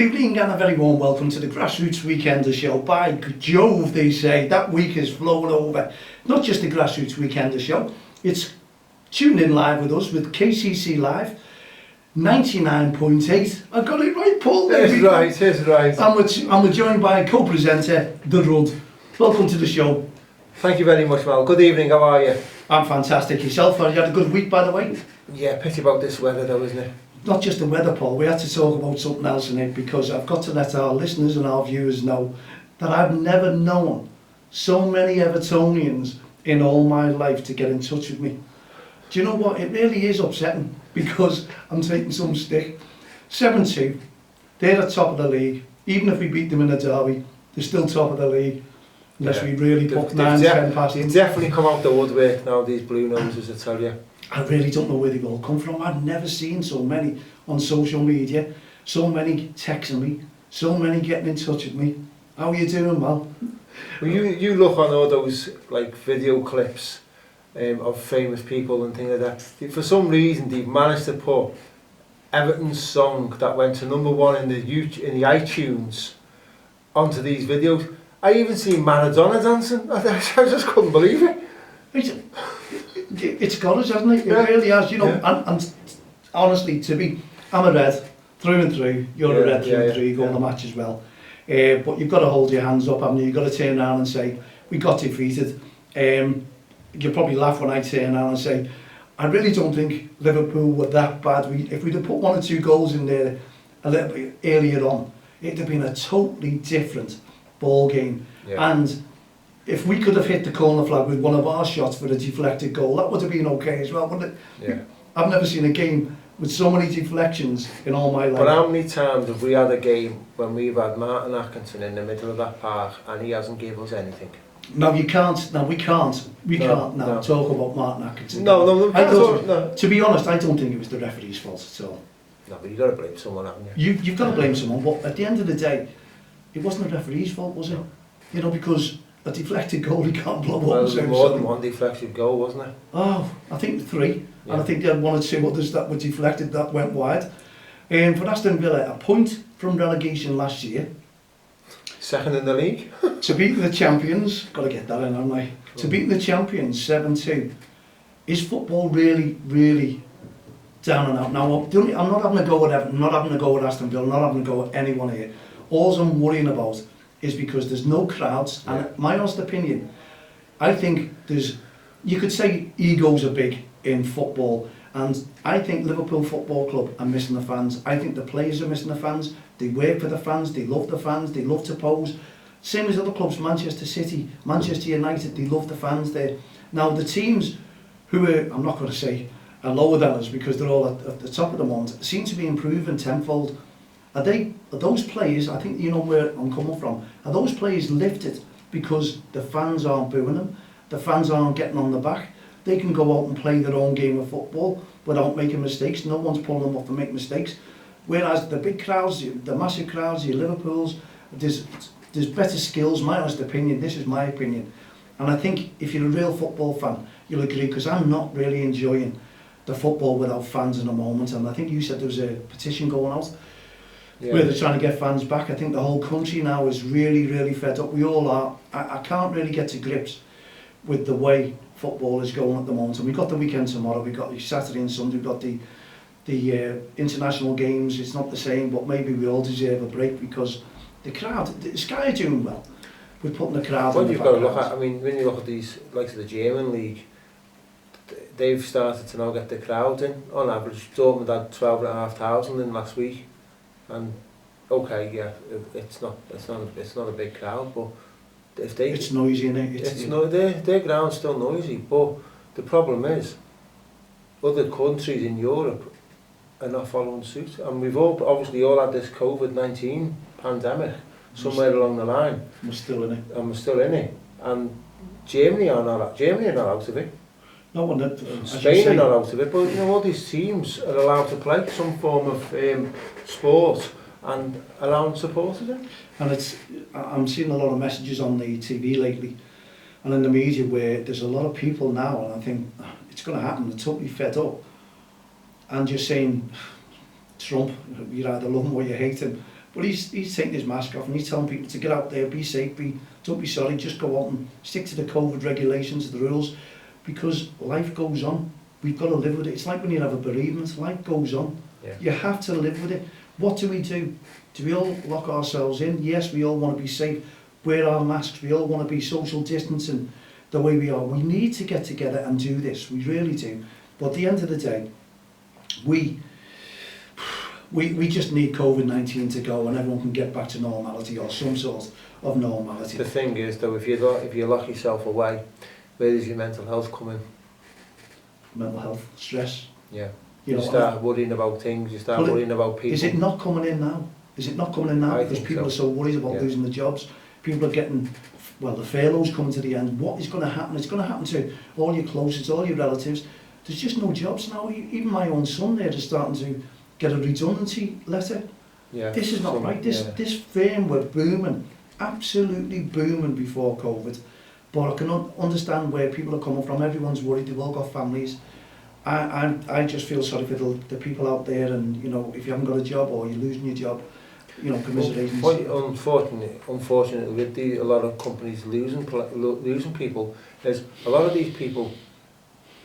evening and a very warm welcome to the Grassroots Weekender Show. By Jove, they say, that week is flown over. Not just the Grassroots Weekender Show, it's tuned in live with us with KCC Live, 99.8. I got it right, Paul. It's right. And we're joined by co-presenter, the Rud. Welcome to the show. Thank you very much, Mal. Good evening, how are you? I'm fantastic. Yourself? You had a good week, by the way? Yeah, pity about this weather though, isn't it? Not just the weather, Paul, we had to talk about something else in it, because I've got to let our listeners and our viewers know that I've never known so many Evertonians in all my life to get in touch with me. Do you know what? It really is upsetting, because I'm taking some stick. 7-2, they're at top of the league. Even if we beat them in a derby, they're still top of the league. Unless we really put 9-10 past them. They've definitely come out the woodwork now, these Blue Noses, I tell you. I really don't know where they all come from. I've never seen so many on social media, so many texting me, so many getting in touch with me. How are you doing, Mal? Well, you look on all those like video clips of famous people and things like that. For some reason, they've managed to put Everton's song that went to #1 in the iTunes onto these videos. I even seen Maradona dancing. I just couldn't believe it. It's got us, hasn't it? It really has, you know. Yeah. And honestly, I'm a red through and through. You're a red through and through. You go on the match as well. But you've got to hold your hands up, haven't you? You've got to turn around and say, we got defeated. You'll probably laugh when I turn around and say, I really don't think Liverpool were that bad. If we'd have put 1 or 2 goals in there a little bit earlier on, it'd have been a totally different ball game. Yeah. And if we could have hit the corner flag with one of our shots for a deflected goal, that would have been okay as well, wouldn't it? Yeah. I've never seen a game with so many deflections in all my life. But how many times have we had a game when we've had Martin Atkinson in the middle of that park and he hasn't given us anything? No, we can't now talk about Martin Atkinson. No. To be honest, I don't think it was the referee's fault at all. No, but you've got to blame someone, haven't you? You've got to blame someone, but at the end of the day, it wasn't the referee's fault, was it? You know, because a deflected goal, he can't blow up. Well, there was more than one deflected goal, wasn't there? Oh, I think 3. Yeah. And I think they had 1 or 2 others that were deflected that went wide. For Aston Villa, a point from relegation last year. Second in the league. To beat the champions, got to get that in, haven't I? To beat the champions 7-2. Is football really, really down and out? Now, I'm not having a go at Everton, not having a go at Aston Villa, not having a go at anyone here. All I'm worrying about is because there's no crowds, and my honest opinion, I think you could say egos are big in football, and I think Liverpool Football Club are missing the fans. I think the players are missing the fans. They work for the fans, they love the fans, they love to pose. Same as other clubs, Manchester City, Manchester United, they love the fans there. Now the teams who are, I'm not going to say are lower than us because they're all at the top of the moment, seem to be improving tenfold. Are those players, I think you know where I'm coming from, are those players lifted because the fans aren't booing them, the fans aren't getting on the back, they can go out and play their own game of football without making mistakes, no one's pulling them up to make mistakes, whereas the big crowds, the massive crowds, your Liverpools, there's better skills, my honest opinion, this is my opinion, and I think if you're a real football fan, you'll agree, because I'm not really enjoying the football without fans in a moment, and I think you said there was a petition going out, where they're trying to get fans back. I think the whole country now is really, really fed up. We all are. I can't really get to grips with the way football is going at the moment. And we've got the weekend tomorrow. We've got the Saturday and Sunday. We've got the international games. It's not the same, but maybe we all deserve a break because the crowd, the Sky are doing well. We're putting the crowd in the background. What you've got to look at, I mean, when you look at these, like the German league, they've started to now get the crowd in. On average, Dortmund had 12,500 in last week. And it's not a big crowd, but if they it's noisy, isn't it? Their ground's still noisy, but the problem is other countries in Europe are not following suit, and we've all had this COVID-19 pandemic somewhere along the line. We're still in it. And we're still in it, and Germany are not out of it. No one did. Spain are not out of it, but you know all these teams are allowed to play some form of sport and allowing supporters in. And I'm seeing a lot of messages on the TV lately and in the media where there's a lot of people now, and I think it's going to happen. They're totally fed up, and you're saying Trump, you either love him or you hate him. But he's taking his mask off and he's telling people to get out there, be safe, don't be sorry, just go out and stick to the COVID regulations, the rules, because life goes on. We've got to live with it. It's like when you have a bereavement, life goes on. Yeah. You have to live with it. What do? Do we all lock ourselves in? Yes, we all want to be safe, wear our masks, we all want to be social distancing the way we are. We need to get together and do this, we really do. But at the end of the day, we just need COVID-19 to go and everyone can get back to normality or some sort of normality. The thing is though, if you lock yourself away, where does your mental health come in? Mental health, stress. Yeah. You start worrying about things, you start worrying about people. Is it not coming in now? Is it not coming in now? I Because think people are so worried about losing their jobs. People are getting, well, the furlough's coming to the end. What is going to happen? It's going to happen to all your closest, all your relatives. There's just no jobs now. Even my own son there is starting to get a redundancy letter. Yeah. This is not right. This firm were booming, absolutely booming before COVID. But I can understand where people are coming from. Everyone's worried. They've all got families. I just feel sorry for the people out there, and you know, if you haven't got a job or you're losing your job, you know, commiserations. Well, unfortunately, with a lot of companies losing people, is a lot of these people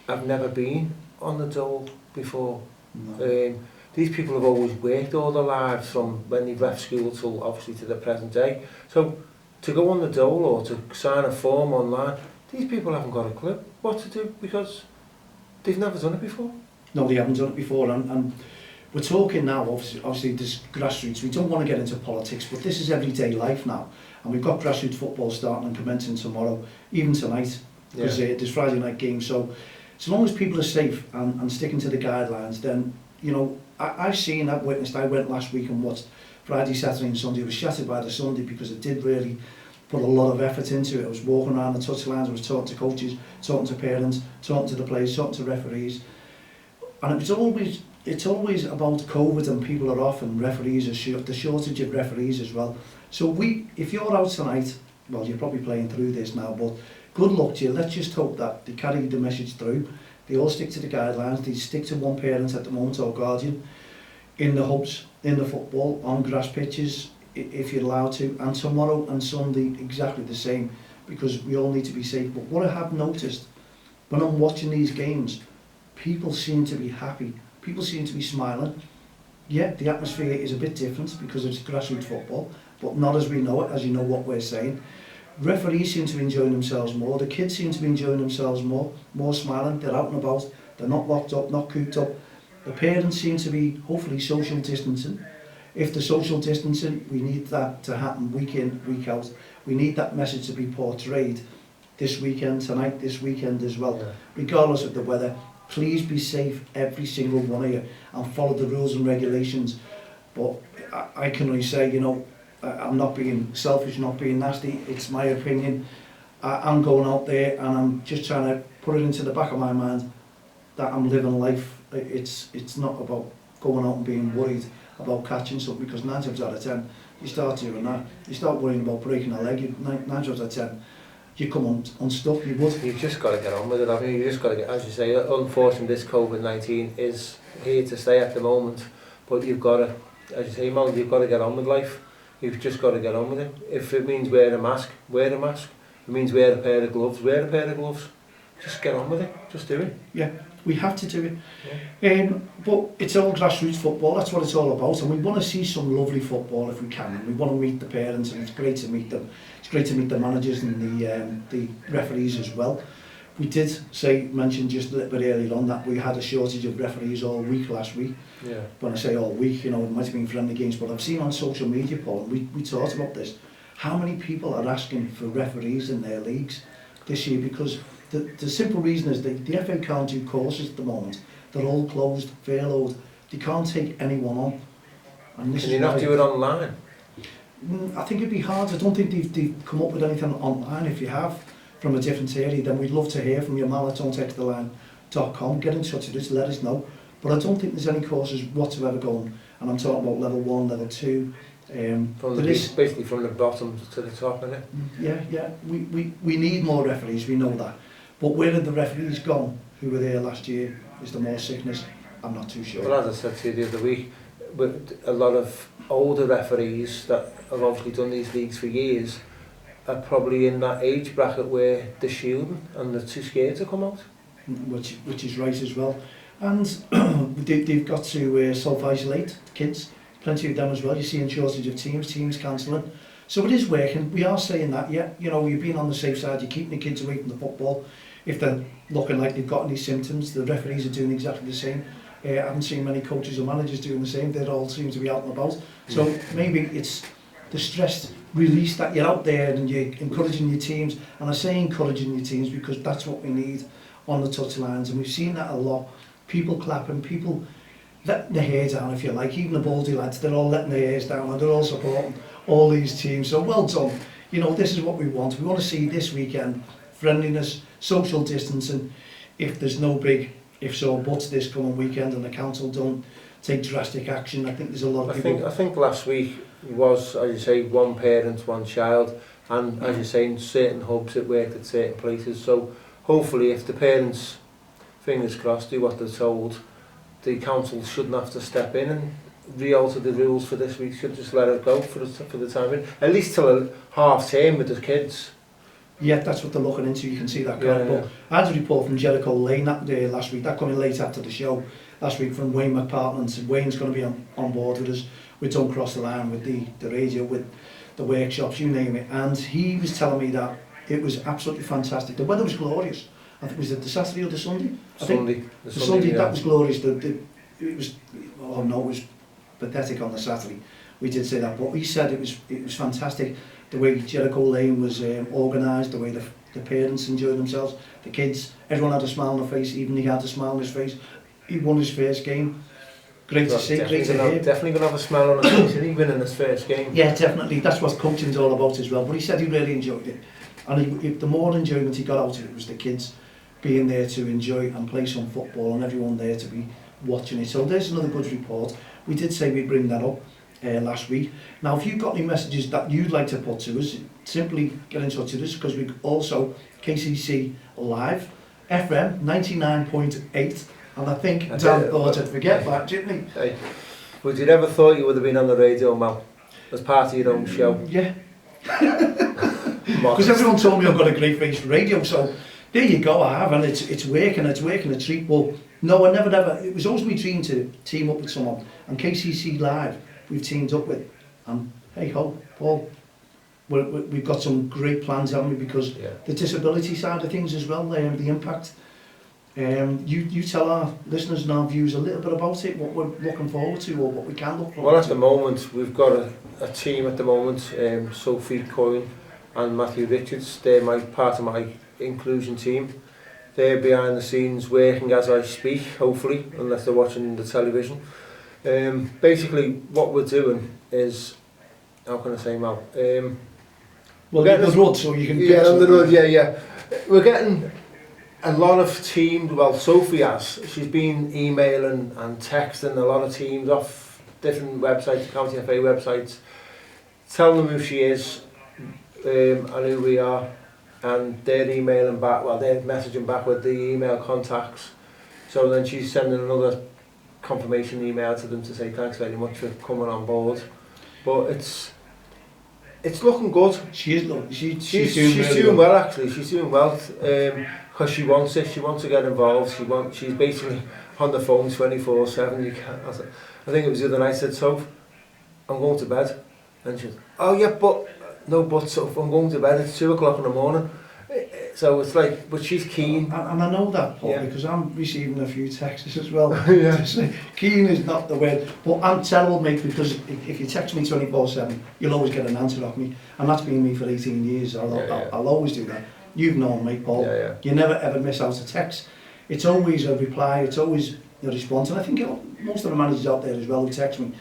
have never been on the dole before. No. These people have always worked all their lives from when they've left school till obviously to the present day. So to go on the dole or to sign a form online, these people haven't got a clue what to do because they've never done it before. No, they haven't done it before, and we're talking now, obviously this grassroots, we don't want to get into politics, but this is everyday life now, and we've got grassroots football starting and commencing tomorrow, even tonight, because there's Friday night games, so as long as people are safe and sticking to the guidelines, then, you know, I've witnessed, I went last week and watched Friday, Saturday and Sunday. I was shattered by the Sunday because it did really put a lot of effort into it. I was walking around the touchlines, I was talking to coaches, talking to parents, talking to the players, talking to referees. And it's always about COVID and people are off and referees are short, the shortage of referees as well. So if you're out tonight, well, you're probably playing through this now, but good luck to you. Let's just hope that they carry the message through. They all stick to the guidelines. They stick to one parent at the moment or guardian in the hubs, in the football, on grass pitches, if you're allowed to. And tomorrow and Sunday, exactly the same, because we all need to be safe. But what I have noticed, when I'm watching these games, people seem to be happy. People seem to be smiling. Yeah, the atmosphere is a bit different because it's grassroots football, but not as we know it, as you know what we're saying. Referees seem to be enjoying themselves more. The kids seem to be enjoying themselves more smiling. They're out and about. They're not locked up, not cooped up. The parents seem to be, hopefully, social distancing. If the social distancing, we need that to happen week in, week out. We need that message to be portrayed this weekend, tonight, this weekend as well. Yeah. Regardless of the weather, please be safe, every single one of you, and follow the rules and regulations. But I can only say, you know, I'm not being selfish, not being nasty. It's my opinion. I'm going out there and I'm just trying to put it into the back of my mind that I'm living life. It's not about going out and being worried about catching something, because 9 times out of 10 you start doing that. You start worrying about breaking a leg. 9 times out of 10 you come unstuck. You've just got to get on with it. I mean, you just got to get, as you say, unfortunately this COVID-19 is here to stay at the moment, but you've got to, as you say, Mo, you've got to get on with life. You've just got to get on with it. If it means wear a mask, wear a mask. If it means wear a pair of gloves, wear a pair of gloves. Just get on with it. Just do it. Yeah, we have to do it. Yeah. But it's all grassroots football. That's what it's all about. And we want to see some lovely football if we can. And we want to meet the parents, and it's great to meet them. It's great to meet the managers and the referees as well. We did mention just a little bit earlier on that we had a shortage of referees all week last week. Yeah. When I say all week, you know, it might have been friendly games, but I've seen on social media, Paul, and we talked about this, how many people are asking for referees in their leagues this year, because the simple reason is that the FA can't do courses at the moment. They're all closed, furloughed. They can't take anyone on. And this Can you not do it online? I think it'd be hard. I don't think they've come up with anything online. If you have, from a different area, then we'd love to hear from you. mal@ontexttheline.com. Get in touch with us, let us know. But I don't think there's any courses whatsoever going, and I'm talking about level 1, level 2. Basically from the bottom to the top, isn't it? Yeah. We need more referees, we know that. But where did the referees gone who were there last year? Is there more sickness? I'm not too sure. Well, as I said to you the other week, with a lot of older referees that have obviously done these leagues for years are probably in that age bracket where they're shielding and they're too scared to come out. Which is right as well. And they've got to self-isolate kids, plenty of them as well. You're seeing shortage of teams cancelling. So it is working. We are saying that, yeah, you know, you're being on the safe side, you're keeping the kids away from the football. If they're looking like they've got any symptoms, the referees are doing exactly the same. I haven't seen many coaches or managers doing the same. They all seem to be out and about. So maybe it's the stress release that you're out there and you're encouraging your teams. And I say encouraging your teams because that's what we need on the touchlines. And we've seen that a lot. People clapping, people letting their hair down, if you like. Even the Baldy lads, they're all letting their hairs down and they're all supporting all these teams. So well done. You know, this is what we want. We want to see this weekend friendliness, social distancing. If there's no big ifs or buts this coming weekend and the council don't take drastic action, I think there's a lot of people... I think last week was, as you say, one parent, one child, and as you say, in certain hubs it worked at certain places. So hopefully if the parents, fingers crossed, do what they're told, the council shouldn't have to step in and re-alter the rules for this week. Should just let it go for the time being, at least till a half term with the kids. Yeah, that's what they're looking into. You can see that. Yeah. I had a report from Jericho Lane that day last week. That coming late after the show last week from Wayne McPartland. Said Wayne's going to be on board with us. We don't cross the line with the radio, with the workshops, you name it. And he was telling me that it was absolutely fantastic. The weather was glorious. I think was it the Saturday or the Sunday? The Sunday, yeah. That was glorious. It was pathetic on the Saturday. We did say that, but he said it was fantastic. The way Jericho Lane was organised, the way the parents enjoyed themselves, the kids, everyone had a smile on their face, even he had a smile on his face. He won his first game. Great to see, great to hear. Definitely going to have a smile on his face, and he winning his first game. Yeah, definitely. That's what coaching's all about as well. But he said he really enjoyed it. And the more enjoyment he got out of it was the kids being there to enjoy and play some football and everyone there to be watching it. So there's another good report. We did say we'd bring that up last week. Now, if you've got any messages that you'd like to put to us, simply get in touch with us because we also KCC Live, FM 99.8, and I think Dan thought I'd forget that, didn't he? Hey, would you ever thought you would have been on the radio, Mal, as part of your own show? Yeah. Because everyone told me I've got a great face for radio, so there you go, I have, and it's working a treat. But no, I never ever, it was always my dream to team up with someone, and KCC Live we've teamed up with, and hey ho, Paul, we've got some great plans, haven't we, because the disability side of things as well, the impact. You tell our listeners and our viewers a little bit about it, what we're looking forward to or what we can look forward to. Well, at the moment, we've got a team at the moment, Sophie Coyne and Matthew Richards. They're part of my inclusion team. They're behind the scenes working as I speak, hopefully, unless they're watching the television. Basically, what we're doing is, how can I say, Mal? Well, get the road so you can... Yeah, on the road, yeah. We're getting a lot of teams, well, Sophie has. She's been emailing and texting a lot of teams off different websites, County FA websites, telling them who she is and who we are, and they're emailing back, well, they're messaging back with the email contacts. So then she's sending another confirmation email to them to say thanks very much for coming on board. But it's looking good. She's she's doing well, actually. She's doing well because she wants it. She wants to get involved. She's basically on the phone 24/7. I think it was the other night. I said, "So, I'm going to bed," and she said, "Oh yeah, but no, but so I'm going to bed. It's 2 o'clock in the morning." So it's like, but she's keen. And I know that, Paul, because I'm receiving a few texts as well. Yeah. To say, keen is not the word, but I'm terrible, mate, because if you text me 24/7, you'll always get an answer off me, and that's been me for 18 years. I'll always do that. You've known me, Paul. Yeah. You never ever miss out a text. It's always a reply. It's always a response, and I think most of the managers out there as well who text me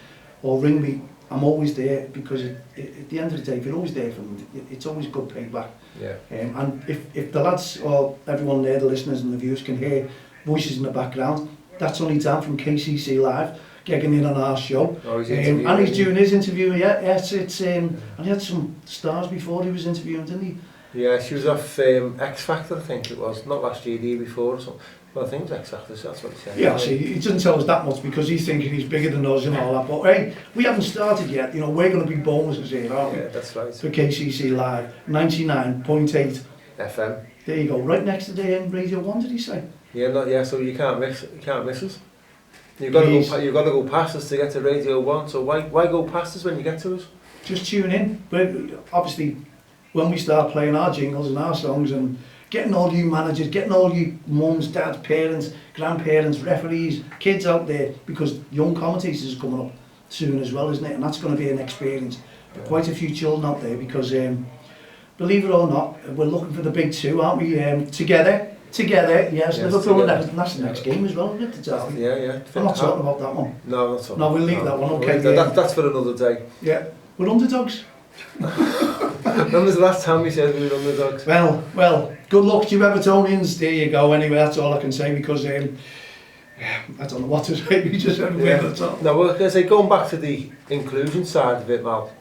or ring me, I'm always there because at the end of the day, if you're always there for them, it's always good payback. Yeah. And if the lads or everyone there, the listeners and the viewers, can hear voices in the background, that's only Dan from KCC Live gigging in on our show. Oh, he's and he's doing his interview. Yeah, it's and he had some stars before he was interviewing, didn't he? Yeah, she was off X Factor, I think it was. Not last year, the year before or something. Well, I think it was X Factor, so that's what he said. Yeah, see, he doesn't tell us that much because he's thinking he's bigger than us and all that. But hey, we haven't started yet. You know, we're going to be bonuses here, aren't we? Yeah, that's right. For KCC Live, 99.8 FM. There you go, right next to the Radio 1, did he say? Yeah, so you can't miss us. You've got to go past us to get to Radio 1, so why go past us when you get to us? Just tune in. But obviously, when we start playing our jingles and our songs and getting all you managers, getting all you mums, dads, parents, grandparents, referees, kids out there, because young commentators is coming up soon as well, isn't it? And that's going to be an experience for quite a few children out there because, believe it or not, we're looking for the big two, aren't we? Together, yes, Liverpool and Everton, that's the next game as well, isn't it? Yeah. I'm not talking about that one. No, not talking. No, we'll leave that one, okay. That's for another day. Yeah, we're underdogs. When was the last time we said we were underdogs? Well, good luck to you Evertonians. There you go. Anyway, that's all I can say because I don't know what to say. We just said we're at the top. No, well, I say going back to the inclusion side of it, Mal.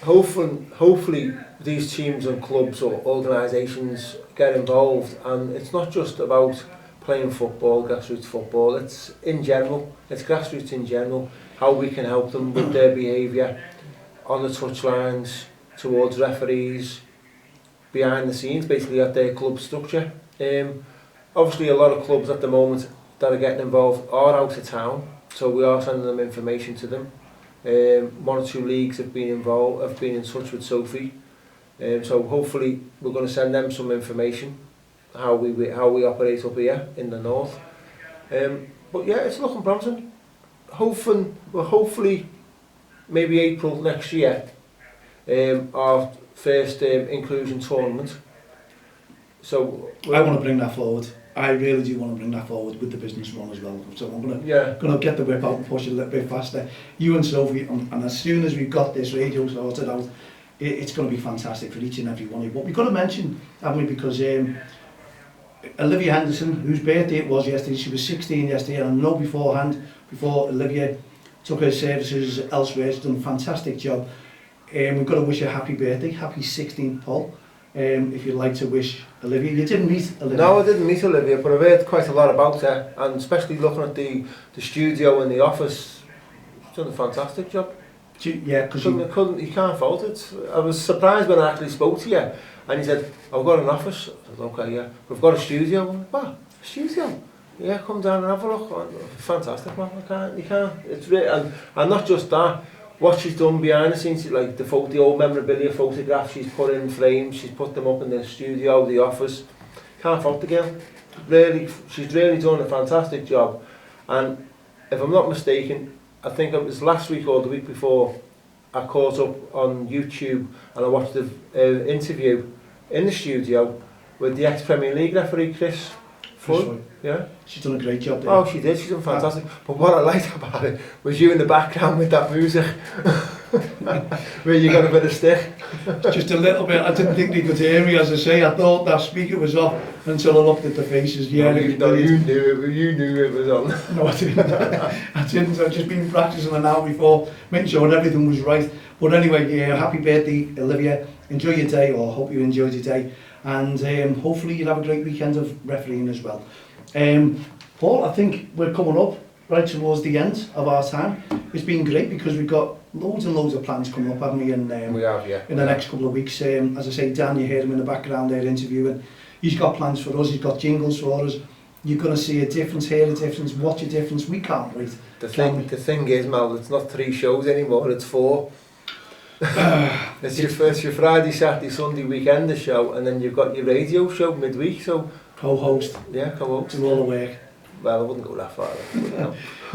Hopefully these teams and clubs or organisations get involved, and it's not just about playing football, grassroots football. It's in general. It's grassroots in general. How we can help them with their behaviour on the touchlines, towards referees, behind the scenes, basically at their club structure. Obviously, a lot of clubs at the moment that are getting involved are out of town, so we are sending them information to them. One or two leagues have been in touch with Sophie, so hopefully we're going to send them some information how we operate up here in the north. But yeah, it's looking promising. Hopefully maybe April next year, our first inclusion tournament. So I want to bring that forward. I really do want to bring that forward with the business run as well. So I'm going to get the whip out and push it a little bit faster. You and Sophie, and as soon as we've got this radio sorted out, it's going to be fantastic for each and every one of you. But we've got to mention, haven't we, because Olivia Henderson, whose birthday it was yesterday, she was 16 yesterday, and I know before Olivia took her services elsewhere, she's done a fantastic job. We've got to wish her happy birthday, happy 16th, Paul. If you'd like to wish Olivia. You didn't meet Olivia? No, I didn't meet Olivia, but I've heard quite a lot about her, and especially looking at the studio and the office, she's done a fantastic job. Yeah, because you can't fault it. I was surprised when I actually spoke to you, and you said, I've got an office. I said, okay, yeah. We've got a studio. I'm like, what? A studio? Yeah, come down and have a look. Fantastic, man. You can't. It's really, and not just that. What she's done behind the scenes, like the old memorabilia photographs she's put in frames, she's put them up in the studio, the office. Can't fault the girl. Really, she's really done a fantastic job. And if I'm not mistaken, I think it was last week or the week before, I caught up on YouTube and I watched the interview in the studio with the ex-Premier League referee Chris. Yeah, she's done a great job there. Oh, she did. She's done fantastic. But what I liked about it was you in the background with that music, where you got a bit of stick. Just a little bit. I didn't think they could hear me. As I say, I thought that speaker was off until I looked at the faces. Yeah, you knew it was on. No, I didn't. I've just been practicing an hour before, making sure everything was right. But anyway, yeah, happy birthday, Olivia. Enjoy your day, or hope you enjoyed your day. And hopefully you'll have a great weekend of refereeing as well. Paul, I think we're coming up right towards the end of our time. It's been great because we've got loads and loads of plans coming up, haven't we? And we have, yeah. In the next couple of weeks. As I say, Dan, you heard him in the background there interviewing. He's got plans for us, he's got jingles for us. You're going to see a difference, hear a difference, watch a difference. We can't wait. The thing is, Mal, it's not 3 shows anymore, it's 4. It's your Friday, Saturday, Sunday, weekend show, and then you've got your radio show midweek, so... Co-host. Yeah, co-host. Do all the work. Well, I wouldn't go that far.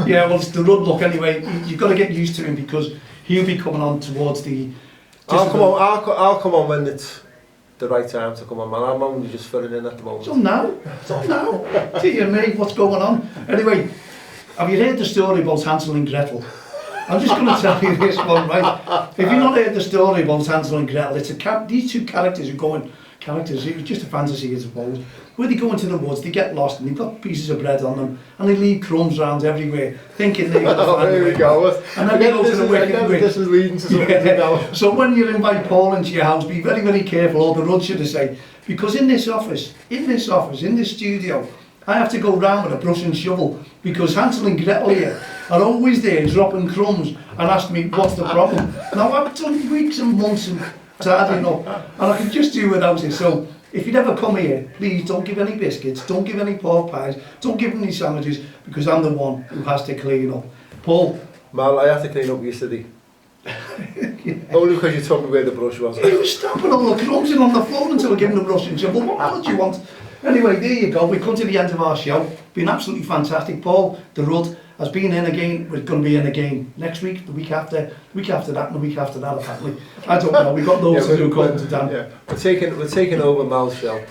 Yeah, well, it's the Rud look anyway. You've got to get used to him because he'll be coming on towards the... I'll come on when it's the right time to come on, man. I'm only just filling in at the moment. It's on now. Dear me, what's going on? Anyway, have you heard the story about Hansel and Gretel? I'm just going to tell you this one, right? If you've not heard the story about Hansel and Gretel, it's these two characters who go characters. It was just a fantasy, I suppose. Where they go into the woods, they get lost, and they've got pieces of bread on them, and they leave crumbs around everywhere, thinking they're going to find there we go. And then they go to the wicked witch. This is leading to something else. So when you invite Paul into your house, be very, very careful, or the Rud should have said, because in this studio, I have to go round with a brush and shovel, because Hansel and Gretel here are always there dropping crumbs and asking me what's the problem. Now I've done weeks and months and tidying up, and I can just do without it. So if you'd ever come here, please don't give any biscuits, don't give any pork pies, don't give any sandwiches, because I'm the one who has to clean up. Paul? Mal, I had to clean up yesterday. Yeah. Only because you told me where the brush was. He was stamping all the crumbs in on the floor until I gave him the brush and shovel. What more do you want? Anyway, there you go. We've come to the end of our show. Been absolutely fantastic. Paul, the Rud, has been in again. We're going to be in again next week, the week after that, and the week after that, apparently. I don't know. We've got loads to do according to Dan. Yeah. We're taking over Mal's show.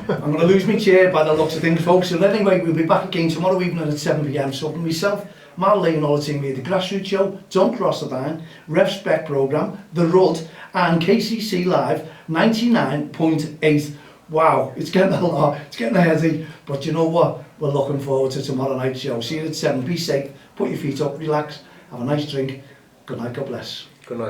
I'm going to lose my chair by the looks of things, folks. So anyway, we'll be back again tomorrow evening at 7 p.m. So for myself, Mal Lane and all the team here, the Grassroots Show, Don't Cross the Line, Rev Spec Programme, the Rud, and KCC Live 99.8. Wow, it's getting a lot, it's getting heavy, but you know what? We're looking forward to tomorrow night's show. See you at 7. Be safe, put your feet up, relax, have a nice drink. Good night, God bless. Good night.